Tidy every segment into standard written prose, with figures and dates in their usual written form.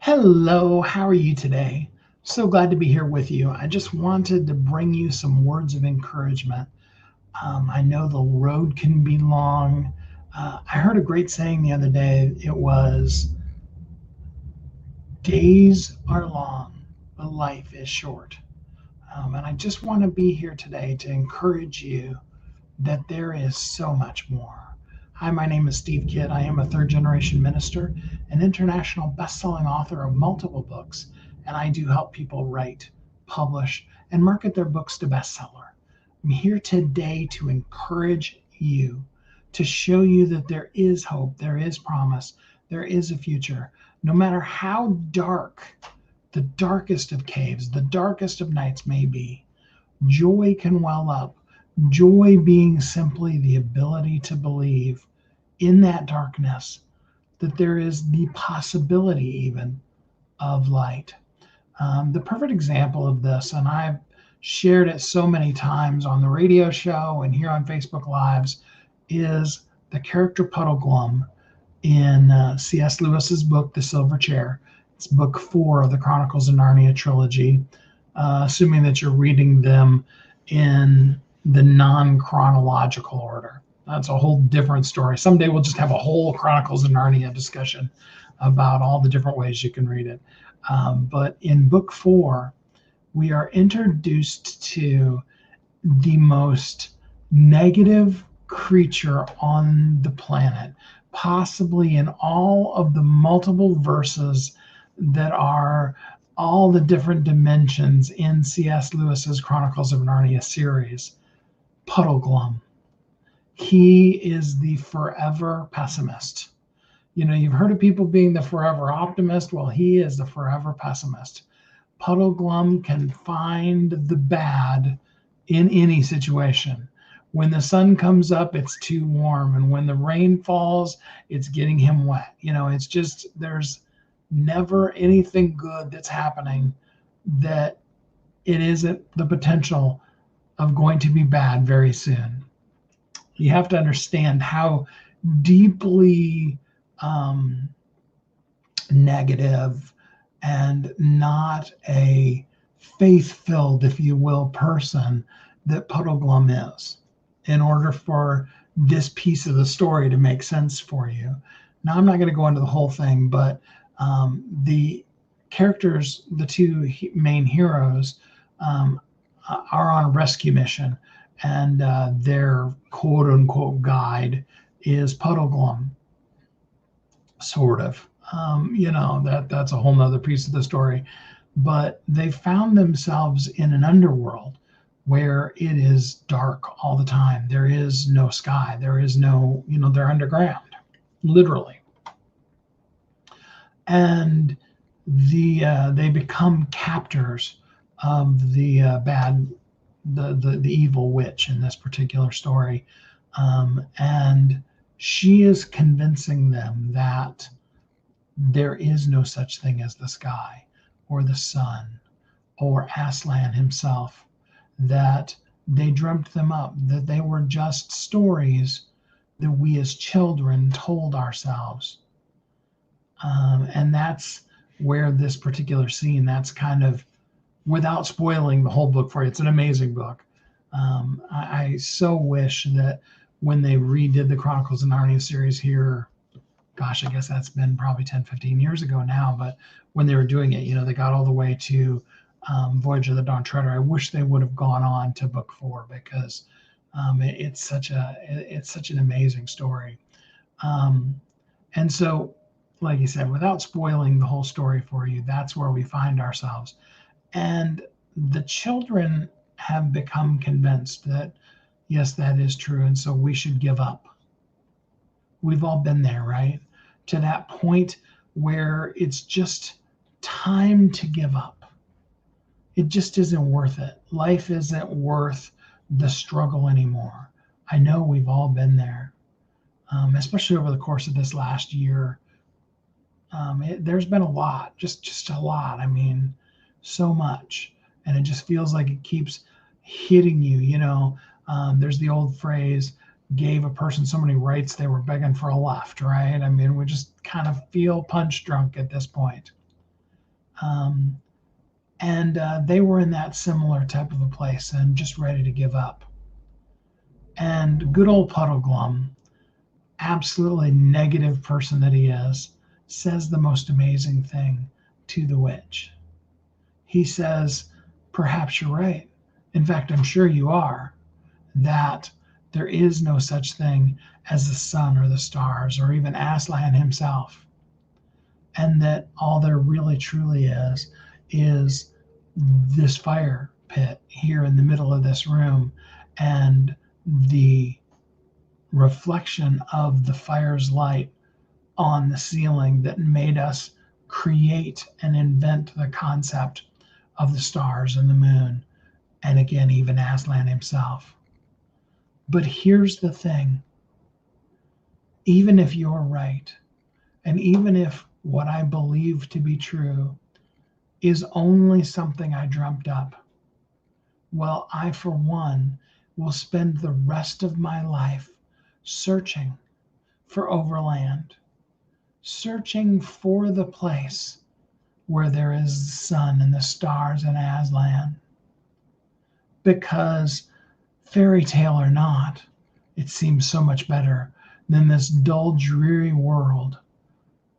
Hello, how are you today? So glad to be here with you. I just wanted to bring you some words of encouragement. I know the road can be long. I heard a great saying the other day. It was, days are long, but life is short. And I just want to be here today to encourage you that there is so much more. Hi, my name is Steve Kidd. I am a third generation minister, an international best-selling author of multiple books, and I do help people write, publish, and market their books to bestseller. I'm here today to encourage you, to show you that there is hope, there is promise, there is a future. No matter how dark the darkest of caves, the darkest of nights may be, joy can well up. Joy being simply the ability to believe in that darkness that there is the possibility even of light. The perfect example of this, and I've shared it so many times on the radio show and here on Facebook Lives, is the character Puddleglum in C.S. Lewis's book, The Silver Chair. It's book 4 of the Chronicles of Narnia trilogy, assuming that you're reading them in the non-chronological order. That's a whole different story. Someday we'll just have a whole Chronicles of Narnia discussion about all the different ways you can read it. But in book 4, we are introduced to the most negative creature on the planet, possibly in all of the multiple verses that are all the different dimensions in C.S. Lewis's Chronicles of Narnia series. Puddleglum. He is the forever pessimist. You know, you've heard of people being the forever optimist. Well, he is the forever pessimist. Puddleglum can find the bad in any situation. When the sun comes up, it's too warm. And when the rain falls, it's getting him wet. You know, it's just, there's never anything good that's happening that it isn't the potential of going to be bad very soon. You have to understand how deeply negative and not a faith-filled, if you will, person that Puddleglum is in order for this piece of the story to make sense for you. Now, I'm not going to go into the whole thing, but the characters, the two main heroes, are on a rescue mission, and their quote-unquote guide is Puddleglum, sort of. That's a whole nother piece of the story. But they found themselves in an underworld where it is dark all the time. There is no sky. There is no, they're underground, literally. And they become captors of the the evil witch in this particular story, and she is convincing them that there is no such thing as the sky or the sun or Aslan himself, that they dreamt them up, that they were just stories that we as children told ourselves. And that's where this particular scene, that's kind of, without spoiling the whole book for you, it's an amazing book. I so wish that when they redid the Chronicles of Narnia series here, gosh, I guess that's been probably 10, 15 years ago now, but when they were doing it, they got all the way to Voyage of the Dawn Treader. I wish they would have gone on to book 4 because it's such an amazing story. And so, like you said, without spoiling the whole story for you, that's where we find ourselves. And the children have become convinced that, yes, that is true. And so we should give up. We've all been there, right? To that point where it's just time to give up. It just isn't worth it. Life isn't worth the struggle anymore. I know we've all been there, especially over the course of this last year. There's been a lot, just a lot. I mean, so much. And it just feels like it keeps hitting you. There's the old phrase, gave a person so many rights they were begging for a left, right? I mean, we just kind of feel punch drunk at this point. Um, and they were in that similar type of a place and just ready to give up. And good old Puddleglum, absolutely negative person that he is, says the most amazing thing to the witch. He says, perhaps you're right. In fact, I'm sure you are, that there is no such thing as the sun or the stars or even Aslan himself. And that all there really truly is this fire pit here in the middle of this room and the reflection of the fire's light on the ceiling that made us create and invent the concept of the stars and the moon, and again, even Aslan himself. But here's the thing, even if you're right, and even if what I believe to be true is only something I dreamt up, well, I, for one, will spend the rest of my life searching for Overland, searching for the place where there is the sun and the stars and Aslan. Because fairy tale or not, it seems so much better than this dull, dreary world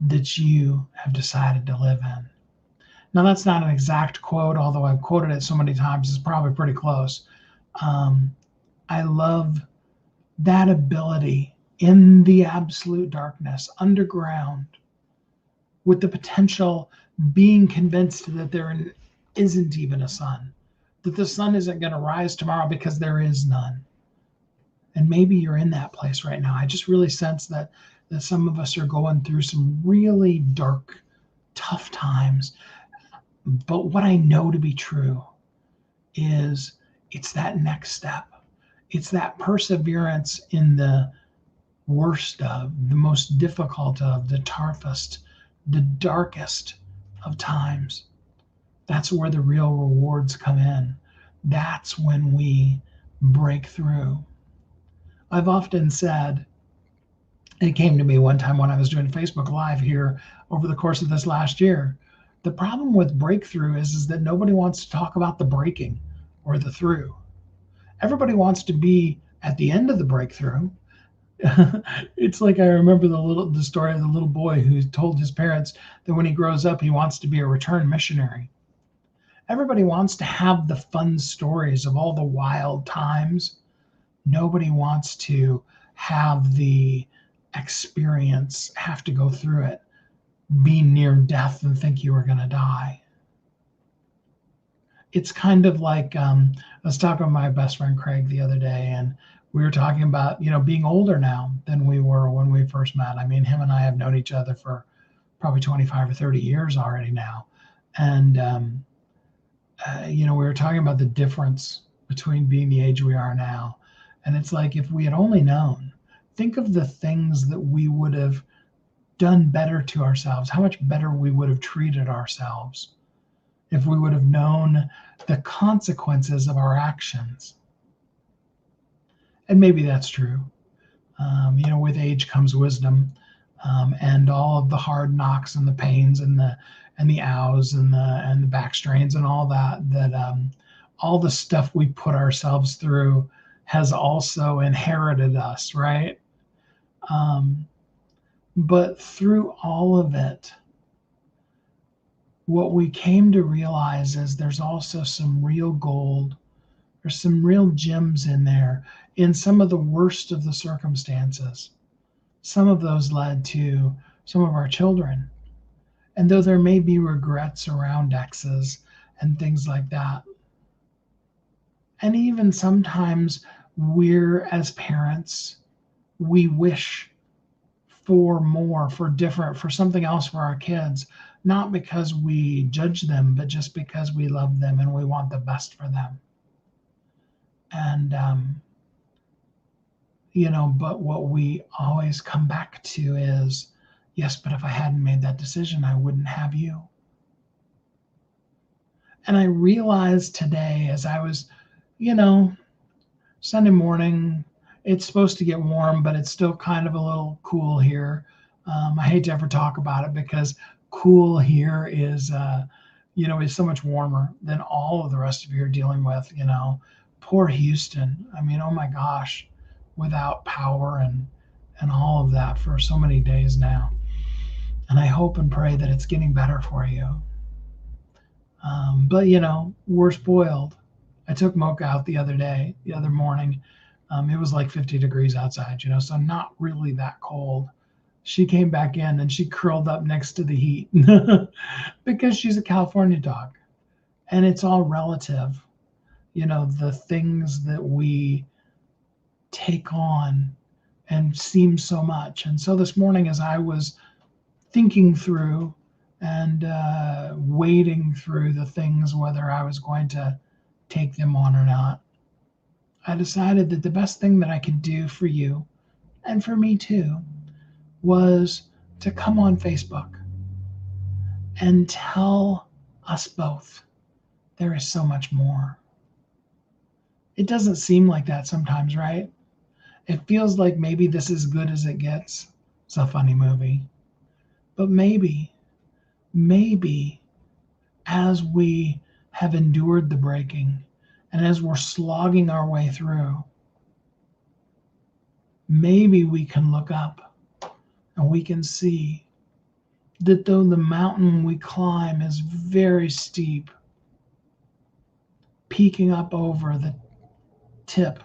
that you have decided to live in. Now, that's not an exact quote, although I've quoted it so many times, it's probably pretty close. I love that ability in the absolute darkness, underground, with the potential being convinced that there isn't even a sun, that the sun isn't going to rise tomorrow because there is none. And maybe you're in that place right now. I just really sense that some of us are going through some really dark, tough times. But what I know to be true is it's that next step. It's that perseverance in the worst of, the most difficult of, the toughest, the darkest of times. That's where the real rewards come in. That's when we break through. I've often said, it came to me one time when I was doing Facebook Live here over the course of this last year. The problem with breakthrough is that nobody wants to talk about the breaking or the through. Everybody wants to be at the end of the breakthrough. It's like I remember the story of the little boy who told his parents that when he grows up, he wants to be a returned missionary. Everybody wants to have the fun stories of all the wild times. Nobody wants to have the experience, have to go through it, be near death and think you were going to die. It's kind of like I was talking with my best friend Craig the other day, and we were talking about, being older now than we were when we first met. I mean, him and I have known each other for probably 25 or 30 years already now. And, we were talking about the difference between being the age we are now. And it's like, if we had only known, think of the things that we would have done better to ourselves, how much better we would have treated ourselves if we would have known the consequences of our actions. And maybe that's true. With age comes wisdom, and all of the hard knocks and the pains and the ows and the back strains and all that all the stuff we put ourselves through has also inherited us, right? But through all of it, what we came to realize is there's also some real gold. There's some real gems in there in some of the worst of the circumstances. Some of those led to some of our children. And though there may be regrets around exes and things like that, and even sometimes we're, as parents, we wish for more, for different, for something else for our kids, not because we judge them, but just because we love them and we want the best for them. And, but what we always come back to is, yes, but if I hadn't made that decision, I wouldn't have you. And I realized today as I was, Sunday morning, it's supposed to get warm, but it's still kind of a little cool here. I hate to ever talk about it because cool here is is so much warmer than all of the rest of you are dealing with. Poor Houston. I mean, oh my gosh, without power and all of that for so many days now. And I hope and pray that it's getting better for you. But we're spoiled. I took Mocha out the other morning. It was like 50 degrees outside, so not really that cold. She came back in and she curled up next to the heat because she's a California dog. And it's all relative, the things that we take on and seem so much. And so this morning, as I was thinking through and wading through the things, whether I was going to take them on or not, I decided that the best thing that I could do for you and for me too was to come on Facebook and tell us both there is so much more. It doesn't seem like that sometimes, right? It feels like maybe this is as good as it gets. It's a funny movie. But maybe as we have endured the breaking and as we're slogging our way through, maybe we can look up and we can see that though the mountain we climb is very steep, peeking up over the tip,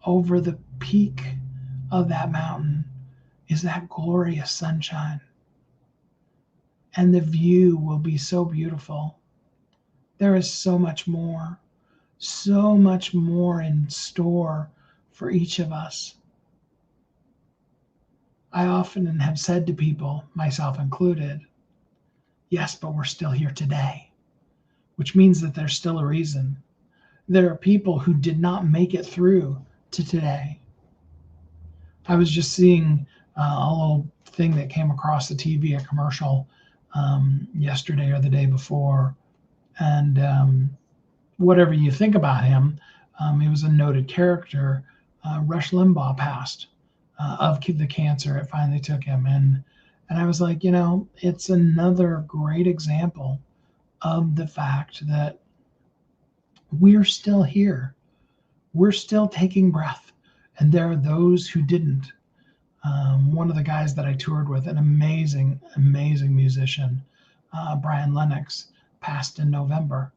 over the peak of that mountain is that glorious sunshine. And the view will be so beautiful. There is so much more in store for each of us. I often have said to people, myself included, yes, but we're still here today, which means that there's still a reason. There are people who did not make it through to today. I was just seeing a little thing that came across the TV, a commercial yesterday or the day before. And whatever you think about him, he was a noted character. Rush Limbaugh passed of the cancer. It finally took him. And I was like, it's another great example of the fact that we're still here. We're still taking breath. And there are those who didn't. One of the guys that I toured with, an amazing musician, Brian Lennox, passed in November.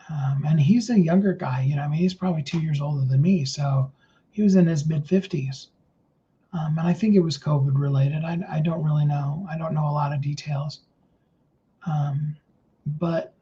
And he's a younger guy, he's probably 2 years older than me. So he was in his mid 50s. And I think it was COVID related. I don't really know. I don't know a lot of details. But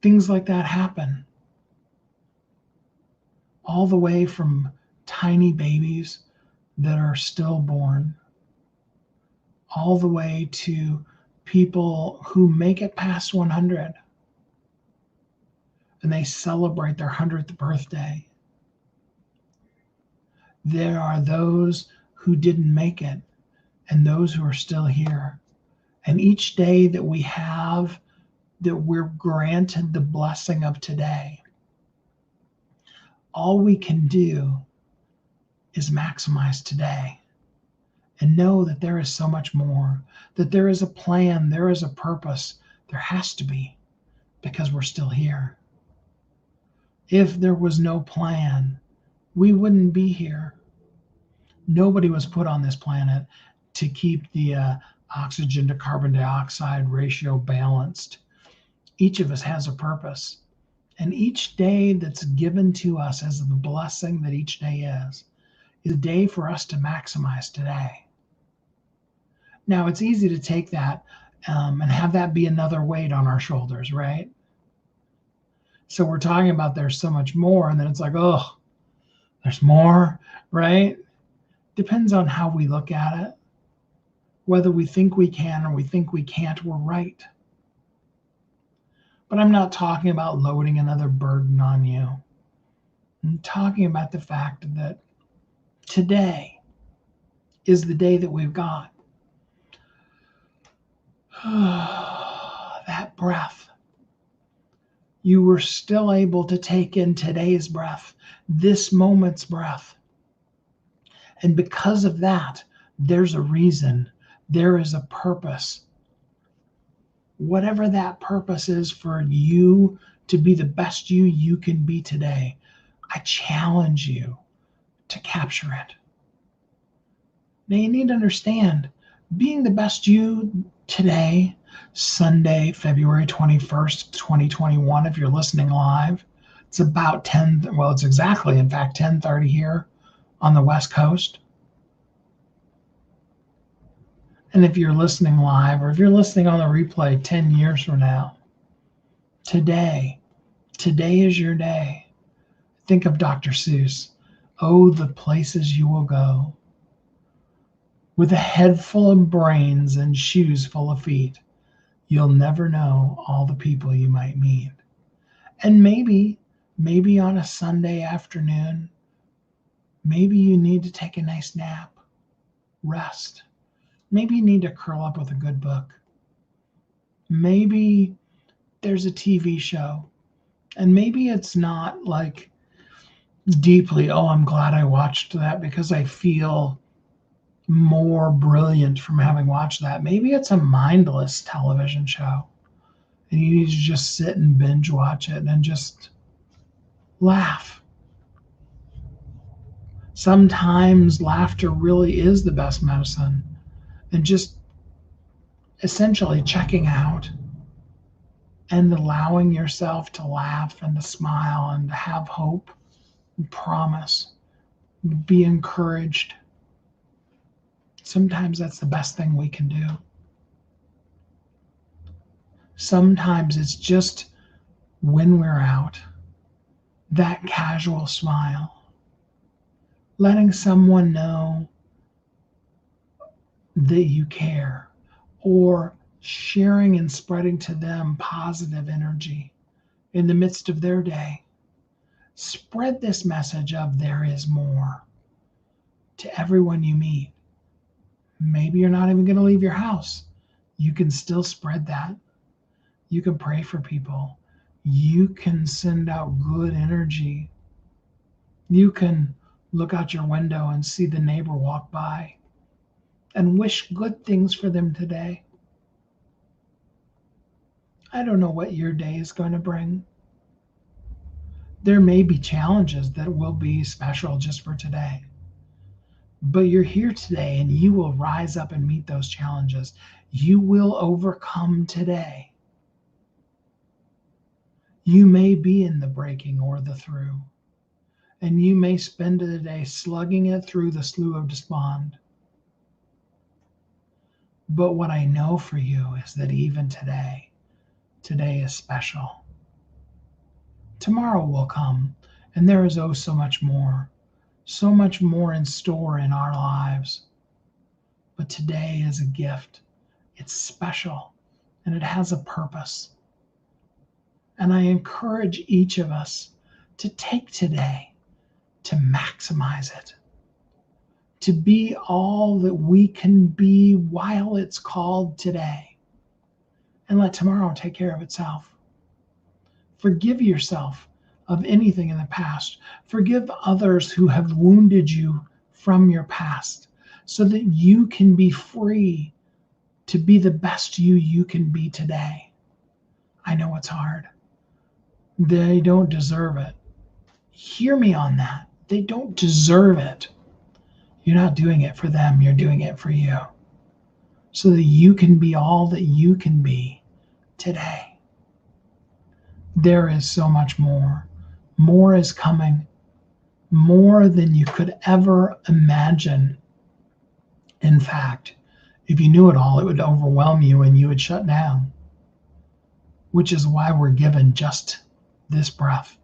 things like that happen. All the way from tiny babies that are stillborn, all the way to people who make it past 100 and they celebrate their 100th birthday. There are those who didn't make it and those who are still here. And each day that we have, that we're granted the blessing of today, all we can do is maximize today and know that there is so much more, that there is a plan, there is a purpose. There has to be, because we're still here. If there was no plan, we wouldn't be here. Nobody was put on this planet to keep the oxygen to carbon dioxide ratio balanced. Each of us has a purpose. And each day that's given to us as the blessing that each day is a day for us to maximize today. Now, it's easy to take that and have that be another weight on our shoulders, right? So we're talking about there's so much more, and then it's like, oh, there's more, right? Depends on how we look at it. Whether we think we can or we think we can't, we're right. But I'm not talking about loading another burden on you. I'm talking about the fact that today is the day that we've got. That breath. You were still able to take in today's breath, this moment's breath. And because of that, there's a reason, there is a purpose. whatever that purpose is for you to be the best you can be today, I challenge you to capture it. Now you need to understand, being the best you today, Sunday, February 21st, 2021, if you're listening live, it's about 10, well, it's exactly, in fact, 10:30 here on the West Coast. And if you're listening live, or if you're listening on the replay 10 years from now, today is your day. Think of Dr. Seuss. Oh, the places you will go. With a head full of brains and shoes full of feet, you'll never know all the people you might meet. And maybe on a Sunday afternoon, maybe you need to take a nice nap, rest. Maybe you need to curl up with a good book. Maybe there's a TV show, and maybe it's not like deeply, oh, I'm glad I watched that because I feel more brilliant from having watched that. Maybe it's a mindless television show and you need to just sit and binge watch it and just laugh. Sometimes laughter really is the best medicine, and just essentially checking out and allowing yourself to laugh and to smile and to have hope and promise, be encouraged. Sometimes that's the best thing we can do. Sometimes it's just when we're out, that casual smile, letting someone know that you care, or sharing and spreading to them positive energy in the midst of their day. Spread this message of there is more to everyone you meet. Maybe you're not even going to leave your house. You can still spread that. You can pray for people. You can send out good energy. You can look out your window and see the neighbor walk by and wish good things for them today. I don't know what your day is going to bring. There may be challenges that will be special just for today. But you're here today and you will rise up and meet those challenges. You will overcome today. You may be in the breaking or the through, and you may spend the day slugging it through the slough of despond. But what I know for you is that even today is special. Tomorrow will come, and there is oh so much more in store in our lives. But today is a gift. It's special, and it has a purpose. And I encourage each of us to take today to maximize it, to be all that we can be while it's called today, and let tomorrow take care of itself. Forgive yourself of anything in the past. Forgive others who have wounded you from your past so that you can be free to be the best you can be today. I know it's hard. They don't deserve it. Hear me on that. They don't deserve it. You're not doing it for them. You're doing it for you so that you can be all that you can be today. There is so much more. More is coming. More than you could ever imagine. In fact, if you knew it all, it would overwhelm you and you would shut down. Which is why we're given just this breath,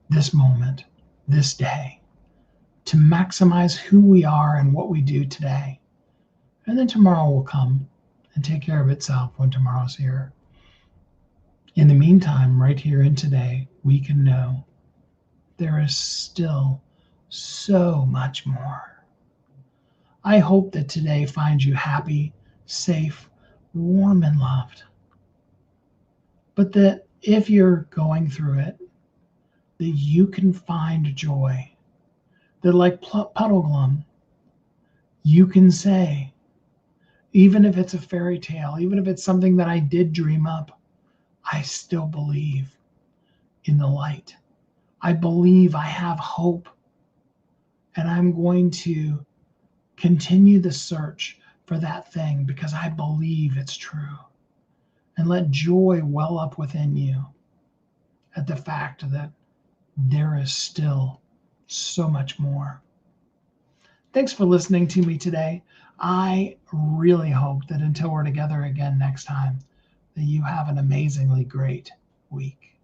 this moment, this day, to maximize who we are and what we do today. And then tomorrow will come and take care of itself when tomorrow's here. In the meantime, right here and today, we can know there is still so much more. I hope that today finds you happy, safe, warm, and loved. But that if you're going through it, that you can find joy. That like Puddleglum, you can say, Even if it's a fairy tale, even if it's something that I did dream up, I still believe in the light. I believe I have hope, and I'm going to continue the search for that thing because I believe it's true. And let joy well up within you at the fact that there is still so much more. Thanks for listening to me today. I really hope that until we're together again next time, that you have an amazingly great week.